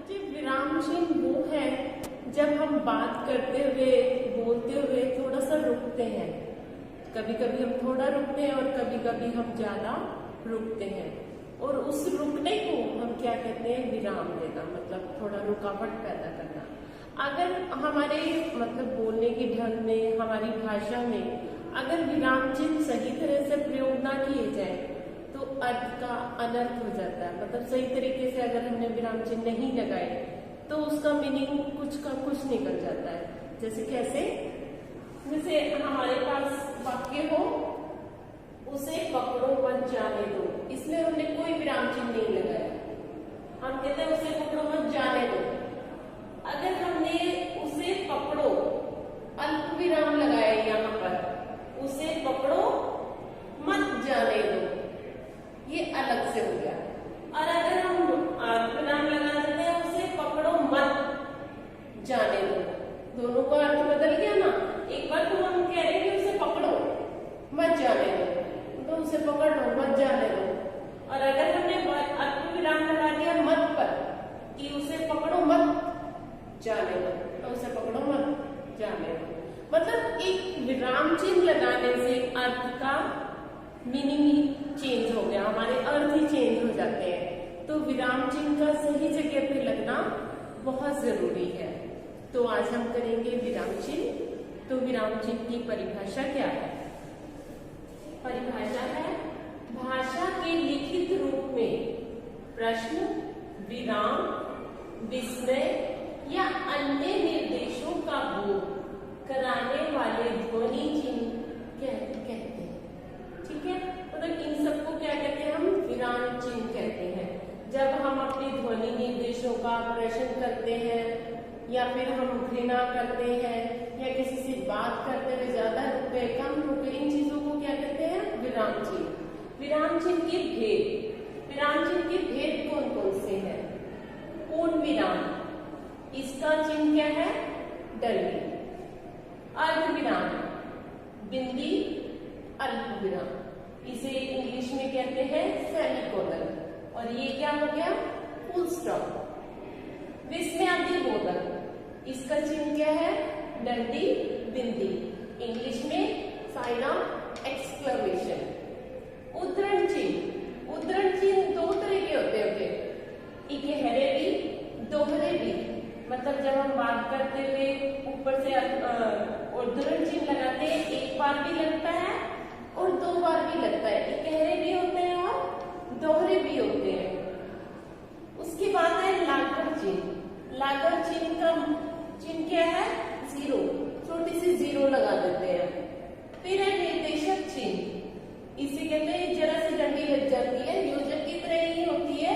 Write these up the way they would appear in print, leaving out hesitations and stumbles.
कि विराम चिन्ह वो है जब हम बात करते हुए बोलते हुए थोड़ा सा रुकते हैं। कभी कभी हम थोड़ा रुकते हैं और कभी कभी हम ज्यादा रुकते हैं, और उस रुकने को हम क्या कहते हैं, विराम देना, मतलब थोड़ा रुकावट पैदा करना। अगर हमारे मतलब बोलने के ढंग में, हमारी भाषा में अगर विराम चिन्ह सही तरह से प्रयोग ना किए जाए तो अर्थ का अनर्थ हो जाता है। मतलब सही तरीके से अगर हमने विराम चिन्ह नहीं लगाए तो उसका मीनिंग कुछ का कुछ निकल जाता है। जैसे कैसे, जैसे हमारे पास वाक्य हो, उसे पकड़ो मत जाने दो, इसमें हमने कोई विराम चिन्ह नहीं लगाया। हम कहते हैं उसे पकड़ो मत जाने दो। अगर हमने उसे पकड़ो अल्प विराम लगाया यहाँ पर, उसे पकड़ो मत जाने दो, ये अलग से हो गया। और अगर हम अल्प विराम लगा देते हैं उसे पकड़ो मत जाने दो, दोनों का अर्थ बदल गया ना। एक बार तो हम कह रहे हैं कि उसे पकड़ो मत जाने दो, तो उसे पकड़ लो मत जाने दो। और अगर हमने अल्प विराम लगा दिया मत पर कि उसे पकड़ो मत जाने दो, तो उसे पकड़ो मत जाने दो। मतलब एक विराम चिन्ह लगाने से अर्थ का मीनिंग ही चेंज हो गया, हमारे अर्थ ही चेंज हो जाते हैं। तो विराम चिन्ह का सही जगह पे लगना बहुत जरूरी है। तो आज हम करेंगे विराम चिन्ह। तो विराम चिन्ह की परिभाषा क्या है? परिभाषा है, भाषा के लिखित रूप में प्रश्न, विराम, विस्मय या अन्य निर्देशों का बोध कराने वाले ध्वनि चिन्ह कहते हैं। ठीक है, मतलब इन सबको क्या कहते हैं हम? विराम चिन्ह कहते हैं। जब हम अपने ध्वनि निर्देशों का प्रश्न करते हैं, या फिर हम घृणा करते हैं, या किसी से बात करते हुए ज्यादा रुके कम रुके, इन चीजों को क्या कहते हैं? विराम चिन्ह। विराम चिन्ह के भेद, विराम चिन्ह के भेद कौन कौन से हैं? पूर्ण विराम, इसका चिन्ह क्या है? डंडी। अर्ध विराम, बिंदी, अल्प विराम, इसे इंग्लिश में कहते हैं सेमीकोलन। और ये क्या हो गया? Full stop. विस्मयादिबोधक, इसका चिन्ह क्या है? डंडी, बिंदी, इंग्लिश में साइन ऑफ एक्सक्लेमेशन। उद्धरण चिन्ह, उद्धरण चिन्ह दो तरह के होते हैं, इकहरे भी, दोहरे भी। मतलब जब हम बात करते हुए ऊपर से उद्धरण चिन्ह लगाते हैं, एक बार भी लगता है और दो बार भी लगता है, इकहरे भी होते हैं और दोहरे भी होते हैं। उसके बाद है लाघव चिन्ह। लाघव चिन्ह का चिन्ह क्या है? जीरो, छोटी सी जीरो लगा देते हैं। फिर है निर्देशक चिन्ह, इसे कहते हैं जरा सी डंडी लग जाती है, योजक की तरह ही होती है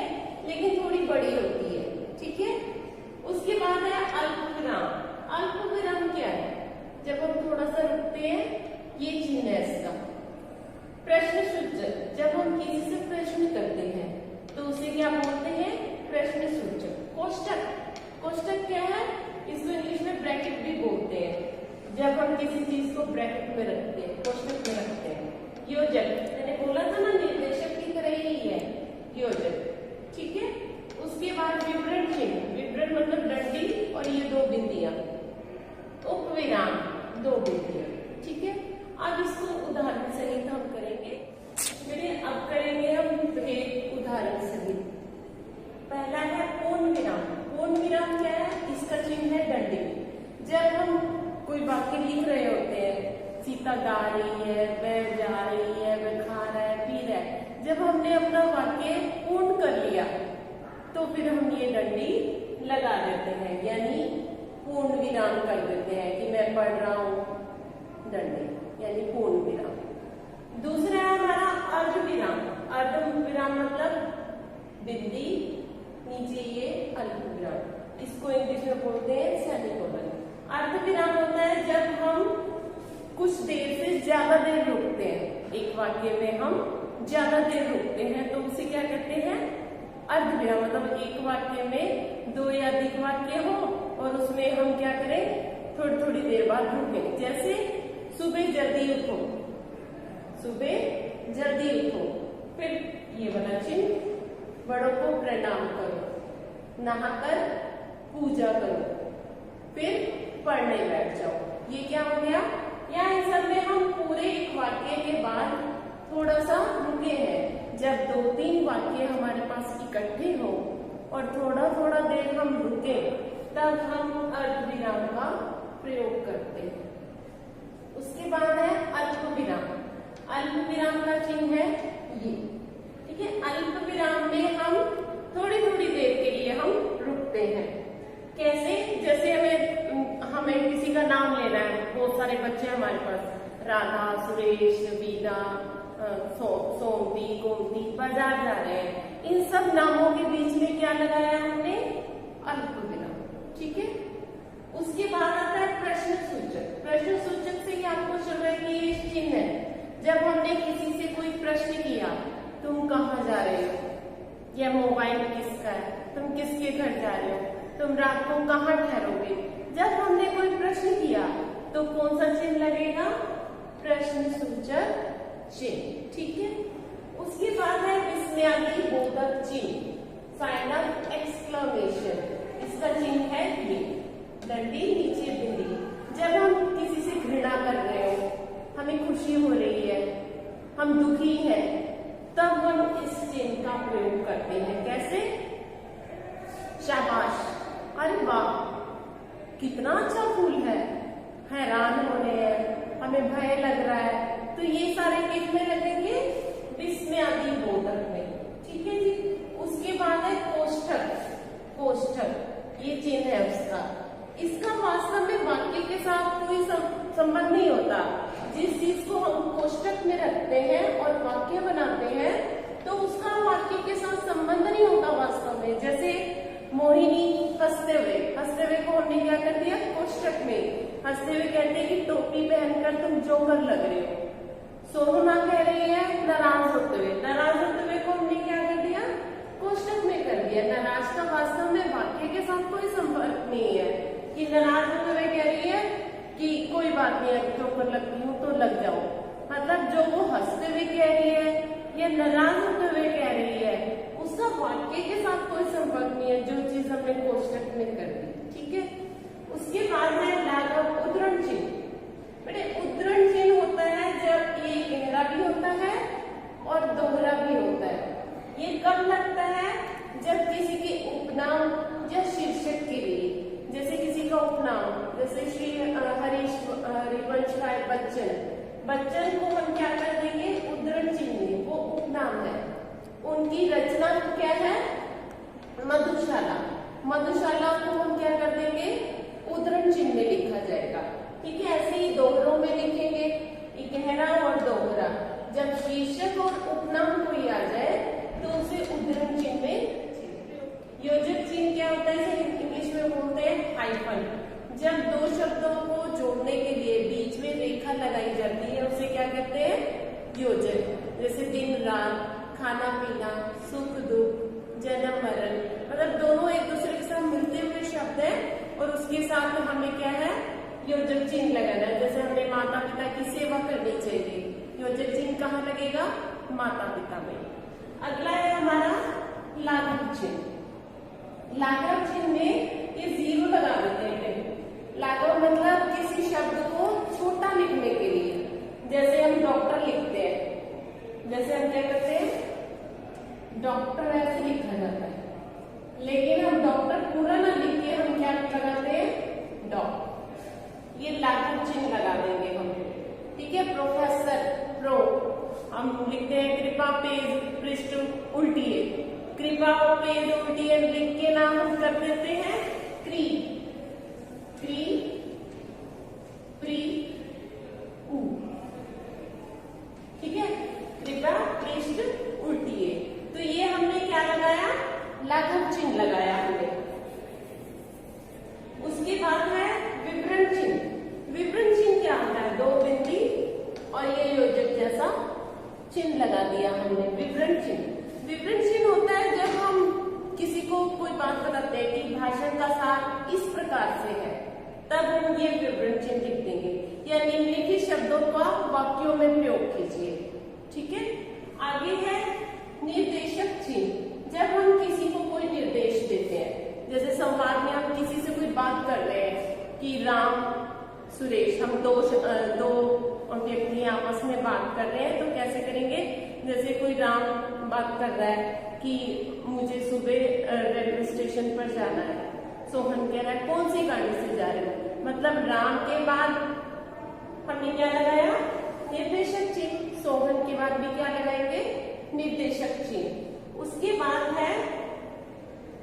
लेकिन थोड़ी बड़ी होती है। ठीक है, उसके बाद है अल्प विराम। अल्प विराम क्या है? जब हम थोड़ा सा रुकते हैं, ये चिन्ह है इसका। प्रश्न सूचक, जब हम किसी से प्रश्न करते हैं तो उसे क्या बोलते हैं? प्रश्न सूचक। कोष्टक, कोष्टक क्या है? इसको इंग्लिश में ब्रैकेट भी बोलते हैं। जब हम किसी चीज को ब्रैकेट में रखते हैं, कोष्टक में रखते हैं। योजक, मैंने बोला था ना निर्देशक की तरह ही है योजक। ठीक है, उसके बाद विवरण चिन्ह। विवरण मतलब डंडी और ये दो बिंदियां। उपविराम, दो बिंदियां। ठीक है, अब इसको उदाहरण सहित हम करेंगे। मेरे अब करेंगे हम भेद उदाहरण सहित। पहला है पूर्ण विराम। पूर्ण विराम क्या है? इसका चिन्ह है डंडी। जब हम कोई वाक्य लिख रहे होते हैं, सीता गा रही है, वह जा रही है, वह खा रहा है, पी रहा है, जब हमने अपना वाक्य पूर्ण कर लिया तो फिर हम ये डंडी लगा देते हैं, यानी पूर्ण विराम कर देते हैं कि मैं पढ़ रहा हूं, डंडी यानी पूर्ण विराम। दूसरा है हमारा अर्ध विराम। अर्ध विराम मतलब बिंदी, नीचे ये अल्प विराम, इसको इंग्लिश में बोलते हैं सेमीकोलन। अर्ध विराम होता है जब हम कुछ देर से ज्यादा देर रुकते हैं, एक वाक्य में हम ज्यादा देर रुकते हैं तो उसे क्या कहते हैं? अर्ध विराम। मतलब एक वाक्य में दो या अधिक वाक्य हो और उसमें हम क्या करें? थोड़ी थोड़ी देर बाद रुकें। जैसे सुबह जल्दी उठो, सुबह जल्दी उठो। फिर ये वाला चिन्ह, बड़ों को प्रणाम करो, नहाकर पूजा करो, फिर पढ़ने बैठ जाओ। ये क्या हो गया? या इन सब में हम पूरे एक वाक्य के बाद थोड़ा सा रुके हैं। जब 2-3 वाक्य हमारे पास इकट्ठे हो और थोड़ा थोड़ा देर हम रुके, तब हम अल्पविराम का प्रयोग करते हैं। उसके बाद है अल्पविराम। अल्पविराम का चिन्ह है ये, ठीक है। अल्पविराम में हम थोड़ी थोड़ी देर के लिए हम रुकते हैं। कैसे? जैसे हमें किसी का नाम लेना है, बहुत सारे बच्चे हमारे पास, राधा, सुरेश, वीरा, सोमती, गोमती, बाजार जा रहे हैं। इन सब नामों के बीच में क्या लगाया हमने? अल्पविराम, ठीक है। उसके बाद आता है प्रश्न सूचक। प्रश्न सूचक से क्या आपको चल रहा है कि ये चिन्ह है। जब हमने किसी से कोई प्रश्न किया, तुम कहाँ जा रहे हो, यह मोबाइल किसका है, तुम किसके घर जा रहे हो, तुम रात को कहाँ ठहरोगे, जब हमने कोई प्रश्न किया तो कौन सा चिन्ह लगेगा? प्रश्न सूचक चिन्ह, ठीक है। उसके बाद है विस्मयादि बोधक चिन्ह, साइन ऑफ एक्सक्लेमेशन। इसका चिन्ह है ये, डंडी नीचे बिंदी। जब हम किसी से घृणा कर रहे हो, हमें खुशी हो रही है, हम दुखी हैं, तब हम इस चिन्ह का प्रयोग करते हैं। कैसे? शाबाश, अरे वाह, कितना अच्छा फूल है, हैरान हो रहे हैं, हमें भय लग रहा है, तो ये सारे किस में लगेंगे? विस्मयादि बोधक में, ठीक है जी। उसके बाद है कोष्ठक। कोष्ठक ये चिन्ह है उसका। इसका वास्तव में वाक्य के साथ कोई संबंध नहीं होता। जिस चीज को हम कोष्ठक में रखते हैं और वाक्य बनाते हैं, तो उसका वाक्य के साथ संबंध नहीं होता वास्तव में। जैसे मोहिनी हंसते हुए को हमने क्या कर दिया? कोष्ठक में। हंसते हुए कहते हैं कि टोपी पहनकर तुम जोकर लग रहे हो। सोनुना कह रही है नाराज होते हुए को हमने क्या कर दिया? कोष्ठक में कर दिया। नाराज का वास्तव में वाक्य के साथ कोई संपर्क नहीं है कि नाराज होते हुए कह रही है कि कोई बात नहीं है, जोकर लगती हूँ तो लग जाओ। मतलब जो वो हंसते हुए कह रही है या नाराज होते हुए कह रही है, उसका वाक्य के साथ कोई संपर्क नहीं है, जो चीज हमने कोष्ठक में कर दी, ठीक है। उसके बाद है लाघव उद्धरण चिन्ह। बेटे उद्धरण चिन्ह होता है जब ये गहरा भी होता है और दोहरा भी होता है। ये कब लगता है? जब किसी के उपनाम या शीर्षक के लिए, जैसे किसी का उपनाम, जैसे श्री हरिवंश राय बच्चन को हम क्या कर देंगे? उद्धरण चिन्ह, वो उपनाम है। उनकी रचना क्या है? मधुशाला को हम क्या कर देंगे? उद्धरण चिन्ह में लिखा जाएगा, ठीक है। ऐसे ही दोहरों में लिखेंगे, गहरा और दोहरा। जब शीर्षक और उपनाम कोई आ जाए तो उसे उद्धरण चिन्ह में। योजक चिन्ह क्या होता है? इसे इंग्लिश में बोलते हैं हाइफन। जब दो शब्दों को जोड़ने के लिए बीच में रेखा लगाई जाती है, उसे क्या कहते हैं? योजक। जैसे दिन रात, खाना पीना, सुख दुख, जन्म मरण, मतलब दोनों एक दूसरे के साथ मिलते हुए शब्द हैं और उसके साथ हमें क्या है? योजक चिन्ह लगाना है। जैसे हमें माता पिता की सेवा करनी चाहिए, योजक चिन्ह कहाँ लगेगा? माता पिता में। अगला है हमारा लाघव चिन्ह। लाघव चिन्ह में ये 0 लगा देते हैं। लाघव मतलब किसी शब्द को छोटा लिखने के लिए। जैसे हम डॉक्टर लिखते हैं, जैसे हम क्या करते हैं? डॉक्टर ऐसे लिखा जाता है, लेकिन हम डॉक्टर पूरा ना लिख के हम क्या लगाते हैं? डॉ। ये लाघव चिन्ह लगा देंगे हम, ठीक है। प्रोफेसर, प्रो, हम लिखते हैं कृपा पेज पृष्ठ उल्टिए, कृपा पेज उल्टिए लिख के नाम हम कर देते हैं क्री, प्री, उ, ठीक है। कृपा पृष्ठ उल्टिए, तो ये हमने क्या लगाया? लाघव चिन्ह लगाया हमने। उसके बाद है विवरण चिन्ह। विवरण चिन्ह क्या होता है? 2 बिंदी और ये योजक जैसा चिन्ह लगा दिया हमने। विवरण चिन्ह होता है जब हम किसी को कोई बात बताते हैं कि भाषण का सार इस प्रकार से है, तब हम ये विवरण चिन्ह लिख देंगे। या निम्नलिखित शब्दों का वाक्यों में प्रयोग कीजिए, ठीक है। आगे है निर्देशक चिन्ह। जब हम किसी को कोई निर्देश देते हैं, बात कर रहे हैं कि राम सुरेश, हम दो व्यक्ति आपस में बात कर रहे हैं, तो कैसे करेंगे? जैसे कोई राम बात कर रहा है कि मुझे सुबह रेलवे स्टेशन पर जाना है, सोहन कह रहा है कौन सी गाड़ी से जा रहे हो? मतलब राम के बाद हमने क्या लगाया? निर्देशक चिन्ह। सोहन के बाद भी क्या लगाएंगे? निर्देशक चिन्ह। उसके बाद है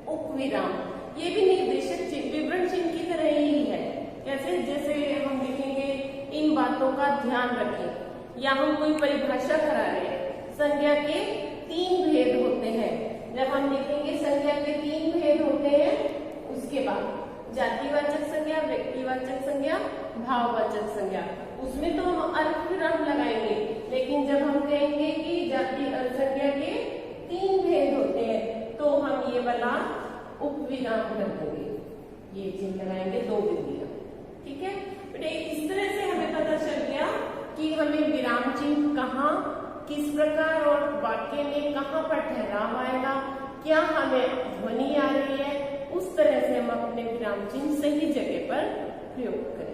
उपविराम, ये भी निर्देशक चिन्ह, विवरण चिन्ह की तरह ही है। कैसे? जैसे हम लिखेंगे इन बातों का ध्यान रखें, या हम कोई परिभाषा करा रहे हैं, संज्ञा के 3 भेद होते हैं। जब हम लिखेंगे संज्ञा के 3 भेद होते हैं, उसके बाद जातिवाचक संज्ञा, व्यक्तिवाचक संज्ञा, भाववाचक संज्ञा, उसमें तो हम अल्पविराम लगाएंगे। लेकिन जब हम कहेंगे कि जाति संज्ञा के 3 भेद होते हैं, तो हम ये वाला उपविराम कर देंगे, ये चिन्ह लगाएंगे 2 बिंदियां। ठीक है बेटे, इस तरह से हमें पता चल गया कि हमें विराम चिन्ह कहाँ, किस प्रकार और वाक्य में कहाँ पर ठहराव आएगा, क्या हमें ध्वनि आ रही है, उस तरह से हम अपने विराम चिन्ह सही जगह पर प्रयोग करें।